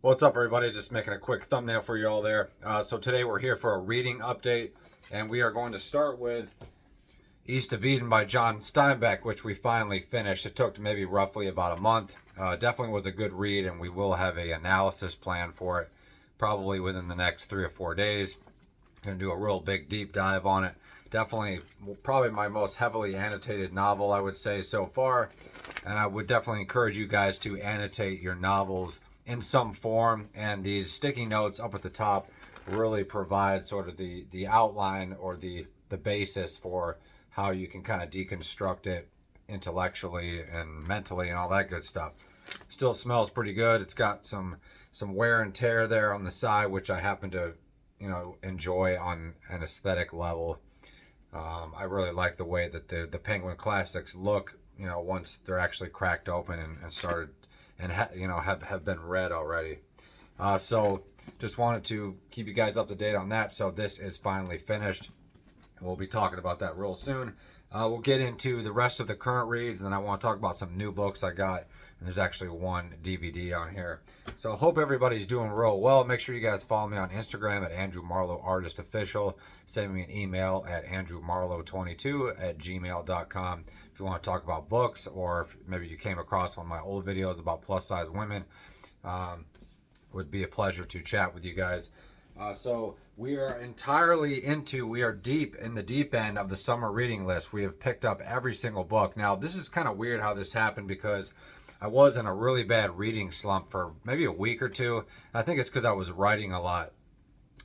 What's up, everybody? Just making a quick thumbnail for you all there. So today we're here for a reading update, and we are going to start with East of Eden by John Steinbeck, which we finally finished. It took maybe roughly about a month. Definitely was a good read, and we will have a analysis plan for it probably within the next 3 or 4 days. Going to do a real big deep dive on it. Definitely, probably my most heavily annotated novel, I would say, so far. And I would definitely encourage you guys to annotate your novels in some form, and these sticky notes up at the top really provide sort of the outline or the basis for how you can kind of deconstruct it intellectually and mentally and all that good stuff. Still smells pretty good. It's got some wear and tear there on the side, which I happen to enjoy on an aesthetic level. I really like the way that the Penguin Classics look, once they're actually cracked open and started and have been read already. So just wanted to keep you guys up to date on that. So this is finally finished. We'll be talking about that real soon. We'll get into the rest of the current reads, and then I want to talk about some new books I got. And there's actually one DVD on here. So I hope everybody's doing real well. Make sure you guys follow me on Instagram at Andrew Marlowe Artist Official. Send me an email at andrewmarlowe22@gmail.com if you want to talk about books, or if maybe you came across one of my old videos about plus size women. Would be a pleasure to chat with you guys. So we are deep in the deep end of the summer reading list. We have picked up every single book. Now, this is kind of weird how this happened, because I was in a really bad reading slump for maybe a week or two. I think it's because I was writing a lot,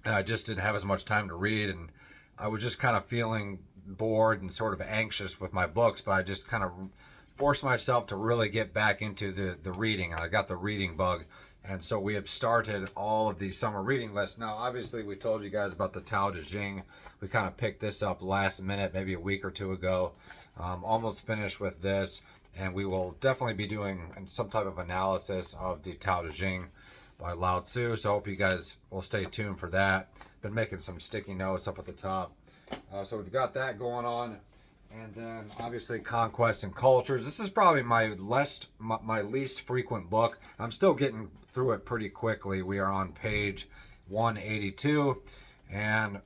and I just didn't have as much time to read, and I was just kind of feeling bored and sort of anxious with my books, but I just kind of forced myself to really get back into the reading. I got the reading bug. And so we have started all of these summer reading lists. Now, obviously, we told you guys about the Tao Te Ching. We kind of picked this up last minute, maybe a week or two ago. Almost finished with this. And we will definitely be doing some type of analysis of the Tao Te Ching by Lao Tzu. So I hope you guys will stay tuned for that. Been making some sticky notes up at the top. So we've got that going on. And then obviously Conquests and Cultures. This is probably my least frequent book. I'm still getting through it pretty quickly. We are on page 182, and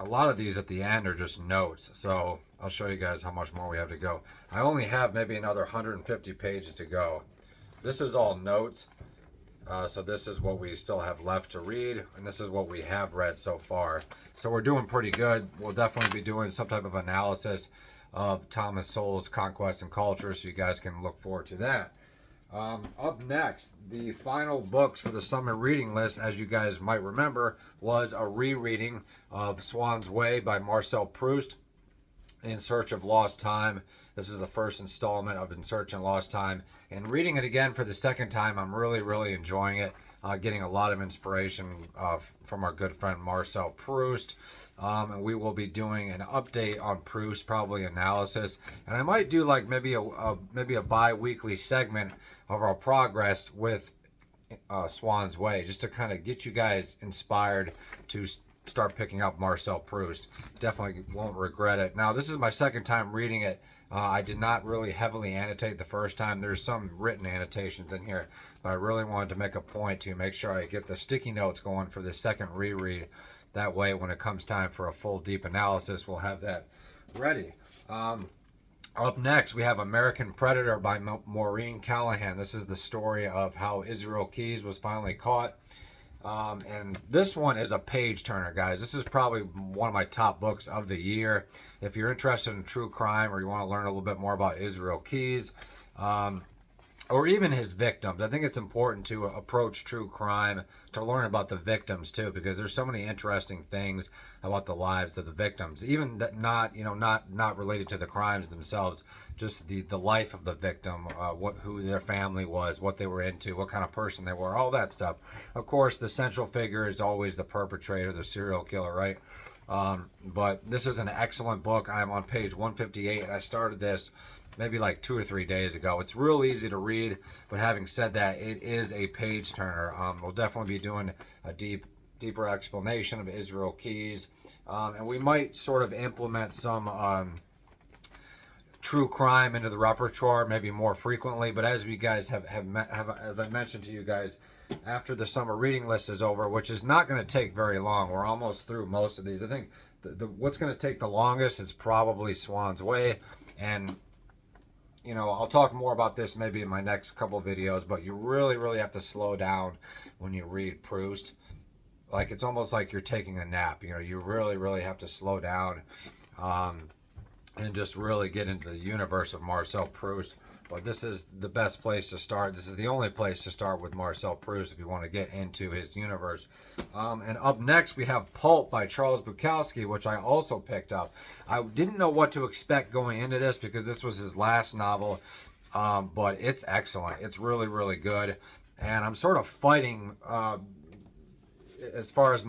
a lot of these at the end are just notes. So I'll show you guys how much more we have to go. I only have maybe another 150 pages to go. This is all notes. So this is what we still have left to read, and this is what we have read so far. So we're doing pretty good. We'll definitely be doing some type of analysis of Thomas Sowell's Conquests and Cultures, so you guys can look forward to that. Up next, the final books for the summer reading list, as you guys might remember, was a rereading of Swann's Way by Marcel Proust, In Search of Lost Time. This is the first installment of In Search of Lost Time. And reading it again for the second time, I'm really, really enjoying it. Getting a lot of inspiration from our good friend Marcel Proust. And we will be doing an update on Proust, probably analysis. And I might do like maybe a bi-weekly segment of our progress with Swann's Way, just to kind of get you guys inspired to start picking up Marcel Proust. Definitely won't regret it. Now, this is my second time reading it. I did not really heavily annotate the first time. There's some written annotations in here, but I really wanted to make a point to make sure I get the sticky notes going for the second reread. That way, when it comes time for a full deep analysis, we'll have that ready. Up next, we have American Predator by Maureen Callahan. This is the story of how Israel Keyes was finally caught. And this one is a page turner, guys. This is probably one of my top books of the year. If you're interested in true crime, or you want to learn a little bit more about Israel Keyes, or even his victims, I think it's important to approach true crime to learn about the victims too, because there's so many interesting things about the lives of the victims, even that not related to the crimes themselves, just the life of the victim, who their family was, what they were into, what kind of person they were, all that stuff. Of course, the central figure is always the perpetrator, the serial killer, right? But this is an excellent book. I'm on page 158, and I started this maybe like 2 or 3 days ago. It's real easy to read, but having said that, it is a page turner. We'll definitely be doing a deeper explanation of Israel Keyes, and we might sort of implement some true crime into the repertoire maybe more frequently. But as we guys have as I mentioned to you guys, after the summer reading list is over, which is not going to take very long, we're almost through most of these. I think what's going to take the longest is probably Swan's Way, and I'll talk more about this maybe in my next couple videos, but you really have to slow down when you read Proust. Like, it's almost like you're taking a nap. You really have to slow down and just really get into the universe of Marcel Proust. But this is the best place to start. This is the only place to start with Marcel Proust if you want to get into his universe. And up next, we have Pulp by Charles Bukowski, which I also picked up. I didn't know what to expect going into this because this was his last novel, but it's excellent. It's really good. And I'm sort of fighting as far as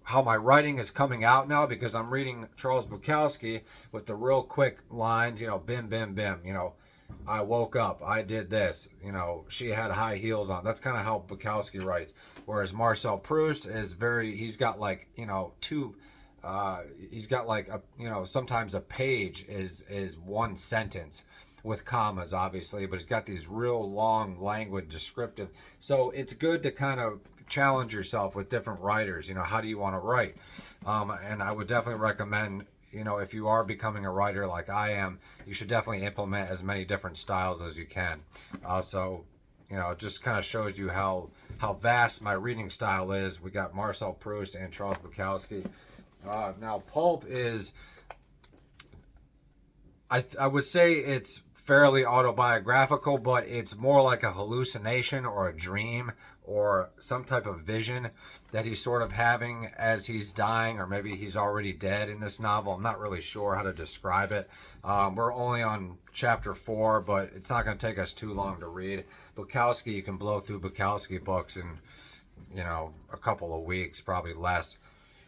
how my writing is coming out now, because I'm reading Charles Bukowski with the real quick lines, bim, bim, bim, I woke up, I did this, she had high heels on. That's kind of how Bukowski writes. Whereas Marcel Proust is he's got like, he's got like sometimes a page is one sentence with commas, obviously, but he's got these real long, languid, descriptive. So it's good to kind of challenge yourself with different writers. How do you want to write? And I would definitely recommend, if you are becoming a writer like I am, you should definitely implement as many different styles as you can. So, it just kind of shows you how vast my reading style is. We got Marcel Proust and Charles Bukowski. Now, Pulp is, I would say it's fairly autobiographical, but it's more like a hallucination or a dream or some type of vision that he's sort of having as he's dying, or maybe he's already dead in this novel. I'm not really sure how to describe it. We're only on chapter 4, but it's not going to take us too long to read. Bukowski, you can blow through Bukowski books in, a couple of weeks, probably less,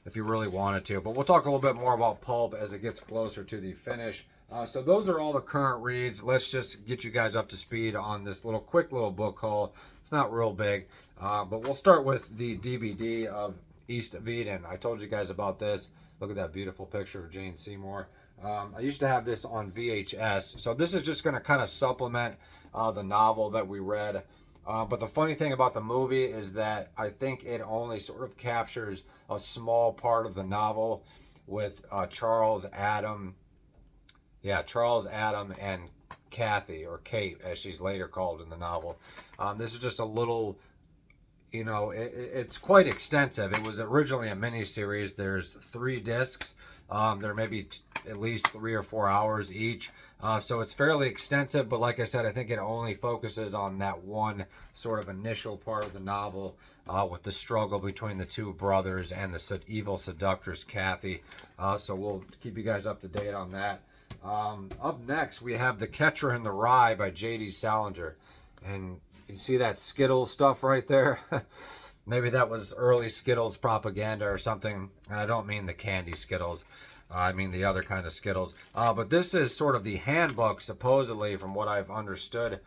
if you really wanted to. But we'll talk a little bit more about Pulp as it gets closer to the finish. So those are all the current reads. Let's just get you guys up to speed on this quick little book haul. It's not real big, but we'll start with the DVD of East of Eden. I told you guys about this. Look at that beautiful picture of Jane Seymour. I used to have this on VHS, so this is just going to kind of supplement the novel that we read. But the funny thing about the movie is that I think it only sort of captures a small part of the novel with Charles, Adam, and Kathy, or Kate, as she's later called in the novel. This is just a little, it's quite extensive. It was originally a miniseries. There's 3 discs. There may be at least 3 or 4 hours each. So it's fairly extensive, but like I said, I think it only focuses on that one sort of initial part of the novel with the struggle between the 2 brothers and the evil seductress, Kathy. So we'll keep you guys up to date on that. Up next, we have The Ketra and the Rye by J.D. Salinger. And you see that Skittles stuff right there? Maybe that was early Skittles propaganda or something. And I don't mean the candy Skittles. I mean the other kind of Skittles. But this is sort of the handbook, supposedly, from what I've understood.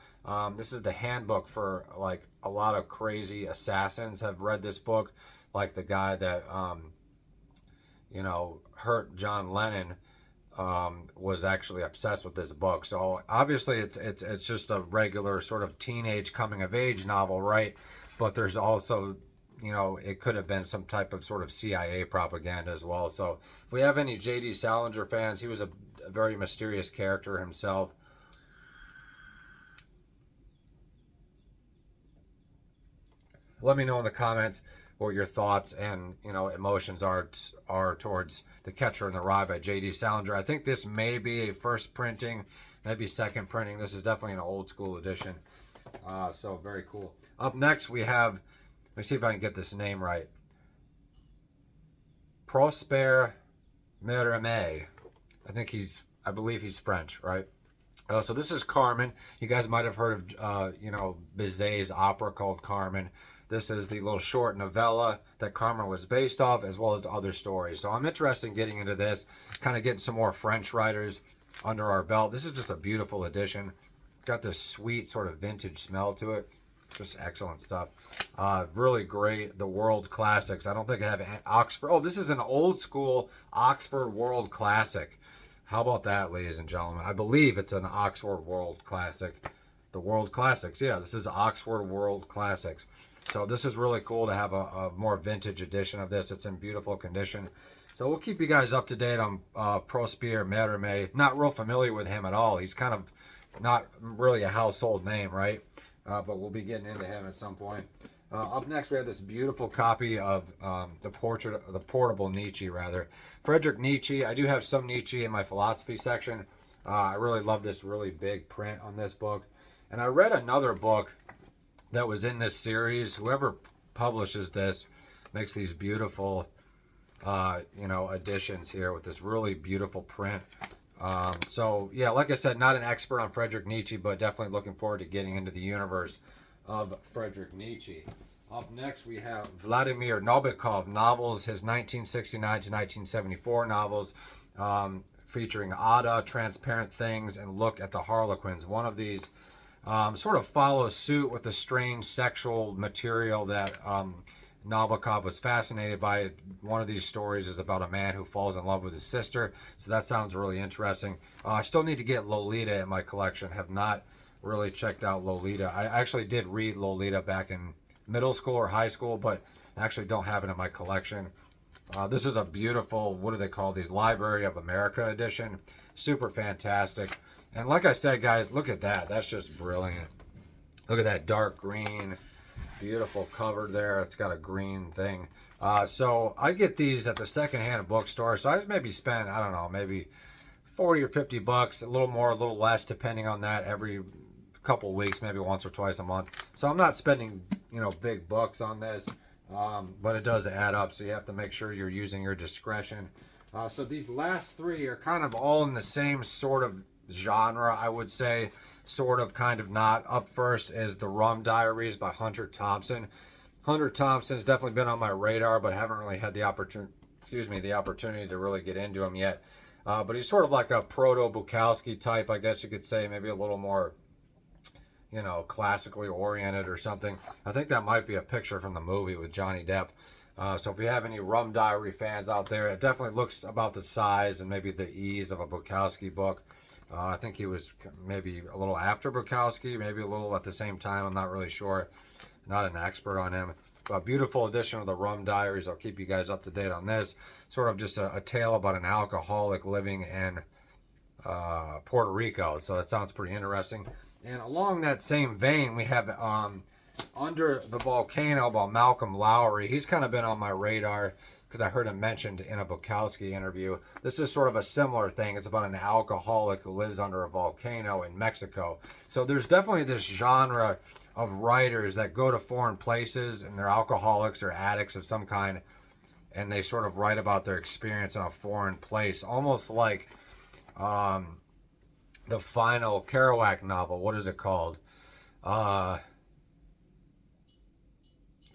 This is the handbook for, like, a lot of crazy assassins have read this book. Like the guy that, hurt John Lennon. Was actually obsessed with this book. So obviously it's just a regular sort of teenage coming of age novel, right? But there's also, it could have been some type of sort of CIA propaganda as well. So if we have any J.D. Salinger fans, he was a very mysterious character himself. Let me know in the comments what your thoughts and emotions are towards The Ketra and the Rye by J.D. Salinger. I think this may be a first printing, maybe second printing. This is definitely an old school edition. So very cool. Up next we have, let me see if I can get this name right. Prosper Mérimée. I believe he's French, right? So this is Carmen. You guys might have heard of, Bizet's opera called Carmen. This is the little short novella that Carmen was based off, as well as other stories. So I'm interested in getting into this, kind of getting some more French writers under our belt. This is just a beautiful edition. Got this sweet sort of vintage smell to it. Just excellent stuff. Really great. The World Classics. I don't think I have Oxford. Oh, this is an old school Oxford World Classic, How about that, ladies and gentlemen? I believe it's an Oxford World Classic. The World Classics. Yeah, this is Oxford World Classics. So this is really cool to have a more vintage edition of this. It's in beautiful condition. So we'll keep you guys up to date on Prosper Mérimée. Not real familiar with him at all. He's kind of not really a household name, right? But we'll be getting into him at some point. Up next, we have this beautiful copy of the portable Nietzsche, rather. Friedrich Nietzsche. I do have some Nietzsche in my philosophy section. I really love this really big print on this book. And I read another book that was in this series. Whoever publishes this makes these beautiful, editions here with this really beautiful print. So, yeah, like I said, not an expert on Friedrich Nietzsche, but definitely looking forward to getting into the universe of Friedrich Nietzsche. Up next, we have Vladimir Nabokov novels, his 1969 to 1974 novels, featuring Ada, Transparent Things, and Look at the Harlequins. One of these sort of follows suit with the strange sexual material that Nabokov was fascinated by. One of these stories is about a man who falls in love with his sister, so that sounds really interesting. I still need to get Lolita in my collection. Have not really checked out Lolita. I actually did read Lolita back in middle school or high school, but I actually don't have it in my collection. This is a beautiful, what do they call these, Library of America edition. Super fantastic. And like I said, guys, look at that. That's just brilliant. Look at that dark green, beautiful cover there. It's got a green thing. So I get these at the secondhand bookstore. So I just maybe spend, I don't know, maybe 40 or 50 bucks, a little more, a little less, depending on that, every couple weeks, maybe once or twice a month. So I'm not spending, big bucks on this, but it does add up. So you have to make sure you're using your discretion. So these last three are kind of all in the same sort of genre, I would say. Sort of, kind of not. Up first is the Rum Diaries by Hunter Thompson. Hunter Thompson's definitely been on my radar, but haven't really had the opportunity to really get into him yet. But he's sort of like a proto-Bukowski type, I guess you could say, maybe a little more, classically oriented or something. I think that might be a picture from the movie with Johnny Depp. So if you have any Rum Diary fans out there, it definitely looks about the size and maybe the ease of a Bukowski book. I think he was maybe a little after Bukowski, maybe a little at the same time. I'm not really sure. Not an expert on him. A beautiful edition of the Rum Diaries. I'll keep you guys up to date on this. Sort of just a tale about an alcoholic living in Puerto Rico. So that sounds pretty interesting. And along that same vein, we have Under the Volcano by Malcolm Lowry. He's kind of been on my radar because I heard him mentioned in a Bukowski interview. This is sort of a similar thing. It's about an alcoholic who lives under a volcano in Mexico. So there's definitely this genre of writers that go to foreign places and they're alcoholics or addicts of some kind, and they sort of write about their experience in a foreign place, almost like the final Kerouac novel. What is it called?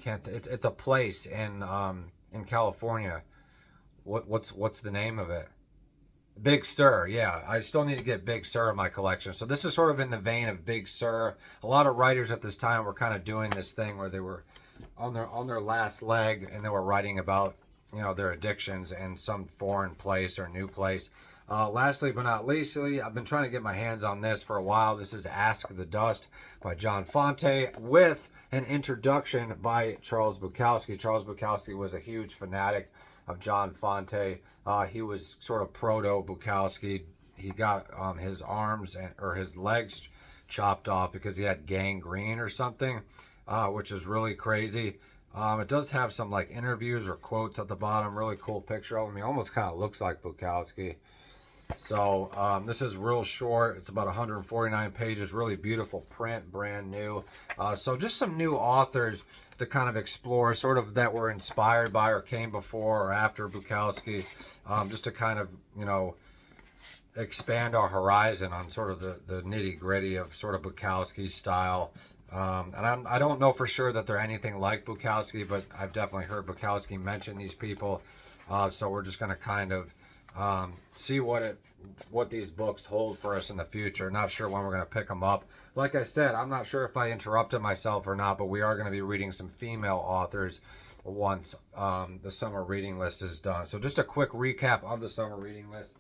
It's a place in California. What's the name of it? Big Sur. Yeah, I still need to get Big Sur in my collection. So this is sort of in the vein of Big Sur. A lot of writers at this time were kind of doing this thing where they were on their last leg and they were writing about their addictions in some foreign place or new place. Lastly but not leastly, I've been trying to get my hands on this for a while. This is Ask the Dust by John Fonte with an introduction by Charles Bukowski. Charles Bukowski was a huge fanatic of John Fonte. He was sort of proto-Bukowski. He got his arms or his legs chopped off because he had gangrene or something, which is really crazy. It does have some like interviews or quotes at the bottom. Really cool picture of him. He almost kind of looks like Bukowski. So this is real short. It's about 149 pages. Really beautiful print, brand new. So just some new authors to kind of explore, sort of that were inspired by or came before or after Bukowski, just to kind of expand our horizon on sort of the nitty gritty of sort of Bukowski style. And I don't know for sure that they're anything like Bukowski, but I've definitely heard Bukowski mention these people. So we're just going to kind of see what these books hold for us in the future. Not sure when we're going to pick them up. Like I said, I'm not sure if I interrupted myself or not, but we are going to be reading some female authors once the summer reading list is done. So just a quick recap of the summer reading list.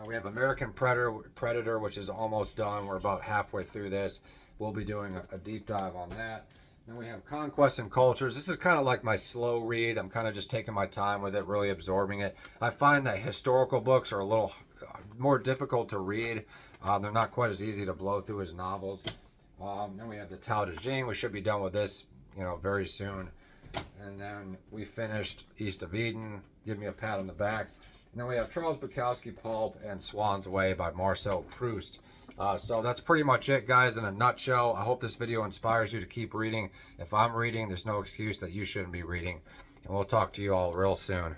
We have American Predator, which is almost done. We're about halfway through this. We'll be doing a deep dive on that. Then we have Conquests and Cultures. This is kind of like my slow read. I'm kind of just taking my time with it, really absorbing it. I find that historical books are a little more difficult to read. They're not quite as easy to blow through as novels. Then we have the Tao Te Ching. We should be done with this, very soon. And then we finished East of Eden. Give me a pat on the back. And then we have Charles Bukowski Pulp and Swan's Way by Marcel Proust. So that's pretty much it, guys, in a nutshell. I hope this video inspires you to keep reading. If I'm reading, there's no excuse that you shouldn't be reading. And we'll talk to you all real soon.